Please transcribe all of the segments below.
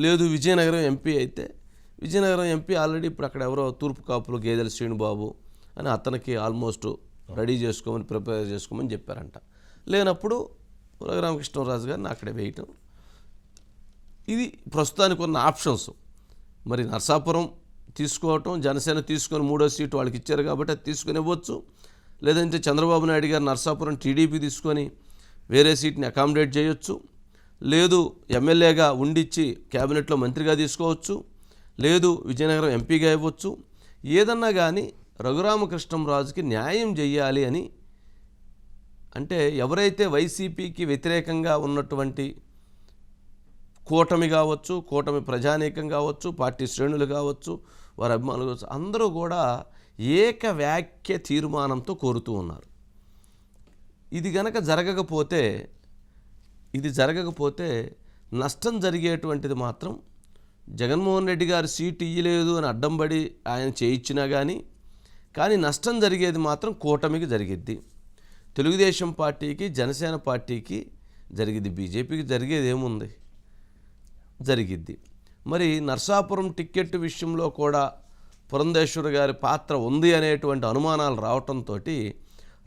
లేదు విజయనగరం ఎంపీ అయితే Vizianagaram MP already ఇప్పుడు అక్కడ ఎవరో తూర్పు కాపులు గేదెల శ్రీనుబాబు అని అతనికి ఆల్మోస్ట్ రెడీ చేసుకోమని ప్రిపేర్ చేసుకోమని చెప్పారంట. లేనప్పుడు రఘురామకృష్ణరాజు గారిని అక్కడే వేయటం. ఇది ప్రస్తుతానికి ఉన్న ఆప్షన్స్. మరి నరసాపురం తీసుకోవటం, జనసేన తీసుకొని 3వ సీటు వాళ్ళకి ఇచ్చారు కాబట్టి అది తీసుకొని ఇవ్వచ్చు. లేదంటే చంద్రబాబు నాయుడు గారు నరసాపురం టీడీపీ తీసుకొని వేరే సీట్ని అకామిడేట్ చేయొచ్చు. లేదు ఎమ్మెల్యేగా ఉండిచ్చి క్యాబినెట్లో మంత్రిగా తీసుకోవచ్చు. లేదు విజయనగరం ఎంపీగా ఇవ్వచ్చు. ఏదన్నా కానీ రఘురామకృష్ణంరాజుకి న్యాయం చేయాలి అని, అంటే ఎవరైతే వైసీపీకి వ్యతిరేకంగా ఉన్నటువంటి కూటమి కావచ్చు, కూటమి ప్రజానీకం కావచ్చు, పార్టీ శ్రేణులు కావచ్చు, వారి అభిమానులు కావచ్చు, అందరూ కూడా ఏకవాక్య తీర్మానంతో కోరుతూ ఉన్నారు. ఇది గనక జరగకపోతే నష్టం జరిగేటువంటిది మాత్రం జగన్మోహన్ రెడ్డి గారు సీటు ఇయ్యలేదు అని అడ్డంబడి ఆయన చేయించినా కానీ నష్టం జరిగేది మాత్రం కూటమికి జరిగిద్ది. తెలుగుదేశం పార్టీకి, జనసేన పార్టీకి జరిగిద్ది. బీజేపీకి జరిగేది ఏముంది? జరిగిద్ది. మరి నరసాపురం టిక్కెట్ విషయంలో కూడా పురంధేశ్వరి గారి పాత్ర ఉంది అనేటువంటి అనుమానాలు రావటంతో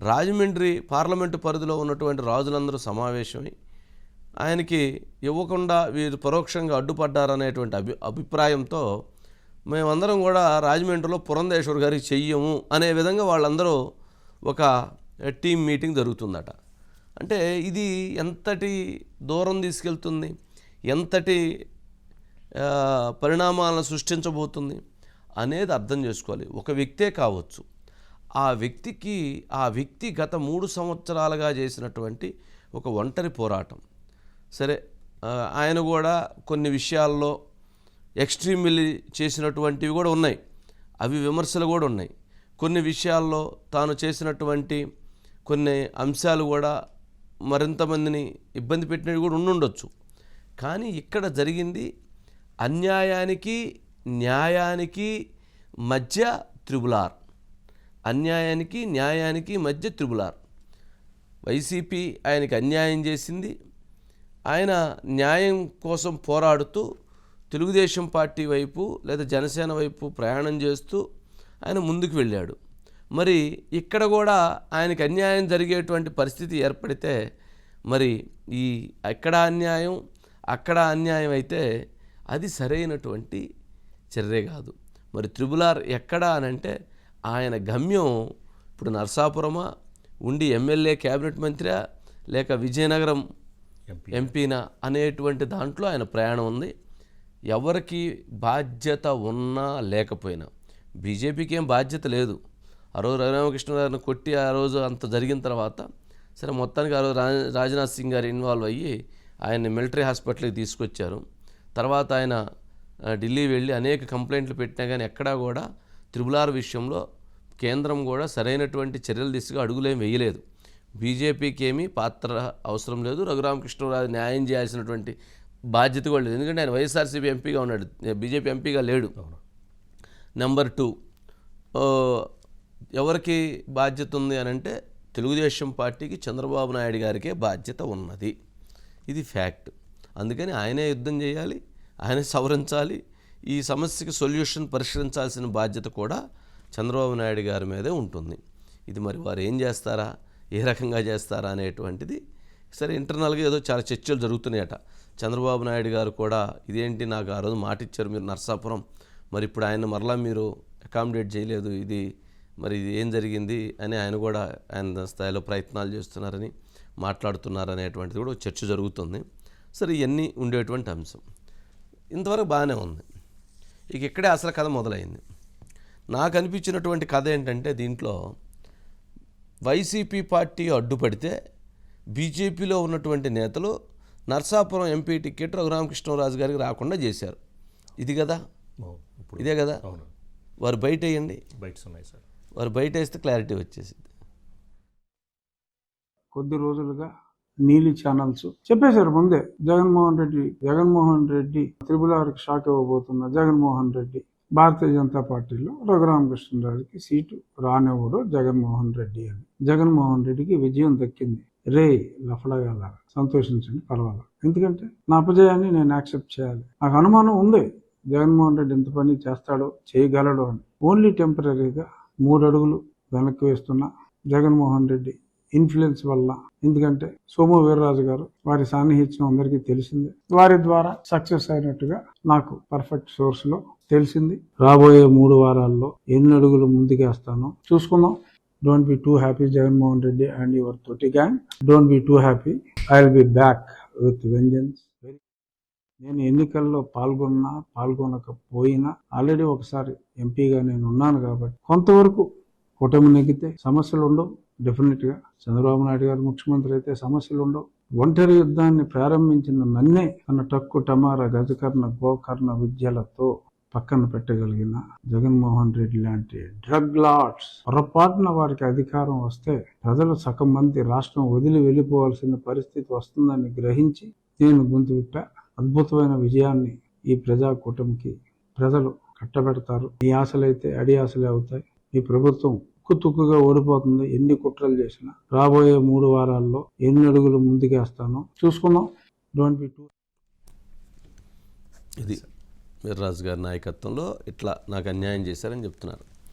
రాజమండ్రి పార్లమెంటు పరిధిలో ఉన్నటువంటి రాజులందరూ సమావేశమై ఆయనకి ఇవ్వకుండా వీరు పరోక్షంగా అడ్డుపడ్డారనేటువంటి అభిప్రాయంతో మేమందరం కూడా రాజమండ్రిలో పురంధేశ్వరి గారికి చెయ్యము అనే విధంగా వాళ్ళందరూ ఒక టీం మీటింగ్ జరుగుతుందట. అంటే ఇది ఎంతటి దూరం తీసుకెళ్తుంది, ఎంతటి పరిణామాలను సృష్టించబోతుంది అనేది అర్థం చేసుకోవాలి. ఒక వ్యక్తే కావచ్చు, ఆ వ్యక్తి గత 3 సంవత్సరాలుగా చేసినటువంటి ఒక ఒంటరి పోరాటం. సరే, ఆయన కూడా కొన్ని విషయాల్లో ఎక్స్ట్రీమ్ వెళ్ళి చేసినటువంటివి కూడా ఉన్నాయి, అవి విమర్శలు కూడా ఉన్నాయి. కొన్ని విషయాల్లో తాను చేసినటువంటి కొన్ని అంశాలు కూడా మరింతమందిని ఇబ్బంది పెట్టినవి కూడా ఉండుండొచ్చు. కానీ ఇక్కడ జరిగింది అన్యాయానికి న్యాయానికి మధ్య త్రిబులార్. అన్యాయానికి న్యాయానికి మధ్య త్రిబులార్. వైసీపీ ఆయనకి అన్యాయం చేసింది. ఆయన న్యాయం కోసం పోరాడుతూ తెలుగుదేశం పార్టీ వైపు లేదా జనసేన వైపు ప్రయాణం చేస్తూ ఆయన ముందుకు వెళ్ళాడు. మరి ఇక్కడ కూడా ఆయనకి అన్యాయం జరిగేటువంటి పరిస్థితి ఏర్పడితే మరి ఎక్కడ అన్యాయం అక్కడ అన్యాయం అయితే అది సరైనటువంటి చర్య కాదు. మరి త్రిబులార్ ఎక్కడ అనంటే ఆయన గమ్యం ఇప్పుడు నరసాపురమా, ఉండి ఎమ్మెల్యే క్యాబినెట్ మంత్రియా, లేక విజయనగరం ఎంపీనా అనేటువంటి దాంట్లో ఆయన ప్రయాణం ఉంది. ఎవరికి బాధ్యత ఉన్నా లేకపోయినా, బీజేపీకి ఏం బాధ్యత లేదు. ఆ రోజు రఘురామకృష్ణరాజుని కొట్టి ఆ రోజు అంత జరిగిన తర్వాత సరే మొత్తానికి ఆ రోజు రాజ్నాథ్ సింగ్ గారు ఇన్వాల్వ్ అయ్యి ఆయన్ని మిలిటరీ హాస్పిటల్కి తీసుకొచ్చారు. తర్వాత ఆయన ఢిల్లీ వెళ్ళి అనేక కంప్లైంట్లు పెట్టినా కానీ ఎక్కడా కూడా త్రిబులార్ విషయంలో కేంద్రం కూడా సరైనటువంటి చర్యలు దిశగా అడుగులేం వేయలేదు. బీజేపీకి ఏమీ పాత్ర అవసరం లేదు. రఘురామకృష్ణరాజు న్యాయం చేయాల్సినటువంటి బాధ్యత కూడా లేదు. ఎందుకంటే ఆయన వైఎస్ఆర్సీపీ ఎంపీగా ఉన్నాడు, బీజేపీ ఎంపీగా లేడు. నెంబర్ 2, ఎవరికి బాధ్యత ఉంది అని అంటే తెలుగుదేశం పార్టీకి, చంద్రబాబు నాయుడు గారికే బాధ్యత ఉన్నది. ఇది ఫ్యాక్ట్. అందుకని ఆయనే యుద్ధం చేయాలి, ఆయనే సవరించాలి. ఈ సమస్యకి సొల్యూషన్ పరిష్కరించాల్సిన బాధ్యత కూడా చంద్రబాబు నాయుడు గారి మీదే ఉంటుంది. ఇది మరి వారు ఏం చేస్తారా, ఏ రకంగా చేస్తారా అనేటువంటిది సరే ఇంటర్నల్గా ఏదో చాలా చర్చలు జరుగుతున్నాయట. చంద్రబాబు నాయుడు గారు కూడా ఇదేంటి, నాకు ఆ రోజు మాట ఇచ్చారు మీరు నరసాపురం, మరి ఇప్పుడు ఆయన మరలా మీరు అకామిడేట్ చేయలేదు, ఇది మరి ఇది ఏం జరిగింది అని ఆయన కూడా ఆయన స్థాయిలో ప్రయత్నాలు చేస్తున్నారని మాట్లాడుతున్నారు అనేటువంటిది కూడా చర్చ జరుగుతుంది. సరే, ఇవన్నీ ఉండేటువంటి అంశం ఇంతవరకు బాగానే ఉంది. ఇక ఇక్కడే అసలు కథ మొదలైంది. నాకు అనిపించినటువంటి కథ ఏంటంటే, దీంట్లో వైసీపీ పార్టీ అడ్డుపడితే బీజేపీలో ఉన్నటువంటి నేతలు నరసాపురం ఎంపీ టికెట్ రఘురామకృష్ణరాజు గారికి రాకుండా చేశారు. ఇది కదా, ఇదే కదా. వారు బయట వేయండి, వారు బయట వేస్తే క్లారిటీ వచ్చేసింది. కొద్ది రోజులుగా నీలి ఛానల్స్ చెప్పేశారు ముందే, జగన్మోహన్ రెడ్డి త్రిబులార్కి షాక్ ఇవ్వబోతున్న జగన్మోహన్ రెడ్డి భారతీయ జనతా పార్టీలో రఘురామకృష్ణరాజుకి సీటు రానివ్వడు జగన్మోహన్ రెడ్డి అని. జగన్మోహన్ రెడ్డికి విజయం దక్కింది. రే లఫడగా సంతోషించండి, పర్వాలేదు. ఎందుకంటే నా అపజయాన్ని నేను యాక్సెప్ట్ చేయాలి. నాకు అనుమానం ఉంది జగన్మోహన్ రెడ్డి ఎంత పని చేస్తాడో, చేయగలడు అని. ఓన్లీ టెంపరీగా 3 అడుగులు వెనక్కి వేస్తున్న జగన్మోహన్ రెడ్డి ఇన్ఫ్లుయెన్స్ వల్ల, ఎందుకంటే సోము వీర్రాజు గారు వారి సాన్నిహిత్యం అందరికీ తెలిసింది, వారి ద్వారా సక్సెస్ అయినట్టుగా నాకు పర్ఫెక్ట్ సోర్స్ లో తెలిసింది. రాబోయే 3 వారాల్లో ఎన్ని అడుగులు ముందుకేస్తానో చూసుకుందాం. Don't be too happy Jaganmohan Reddy and your తోటి gang. Don't be too happy. I will be back with vengeance. నేను ఎన్నికల్లో పాల్గొనకపోయినా ఆల్రెడీ ఒకసారి ఎంపీగా నేను ఉన్నాను కాబట్టి కొంతవరకు కూటమి నెగ్గితే సమస్యలు ఉండవు. డెఫినెట్ గా చంద్రబాబు నాయుడు గారు ముఖ్యమంత్రి అయితే సమస్యలు ఉండవు. ఒంటరి యుద్ధాన్ని ప్రారంభించిన నన్నే తన టక్కు టమారా గజకర్ణ గోకర్ణ విద్యలతో పక్కన పెట్టగలిగిన జగన్మోహన్ రెడ్డి లాంటి డ్రగ్ లార్డ్స్ పొరపాటున వారికి అధికారం వస్తే ప్రజలు సగం మంది రాష్ట్రం వదిలి వెళ్ళిపోవాల్సిన పరిస్థితి వస్తుందని గ్రహించి నేను గొంతు విప్పా. అద్భుతమైన విజయాన్ని ఈ ప్రజా కూటమికి ప్రజలు కట్టబెడతారు. ఈ ఆశలైతే అడి ఆశలే అవుతాయి. ఈ ప్రభుత్వం తుక్కుగా ఓడిపోతుంది. ఎన్ని కుట్రలు చేసినా రాబోయే 3 వారాల్లో ఎన్ని అడుగులు ముందుకేస్తానో చూసుకుందాం. Don't be two. ఇది వీర్రాజు గారి నాయకత్వంలో ఇట్లా నాకు అన్యాయం చేశారని చెప్తున్నారు.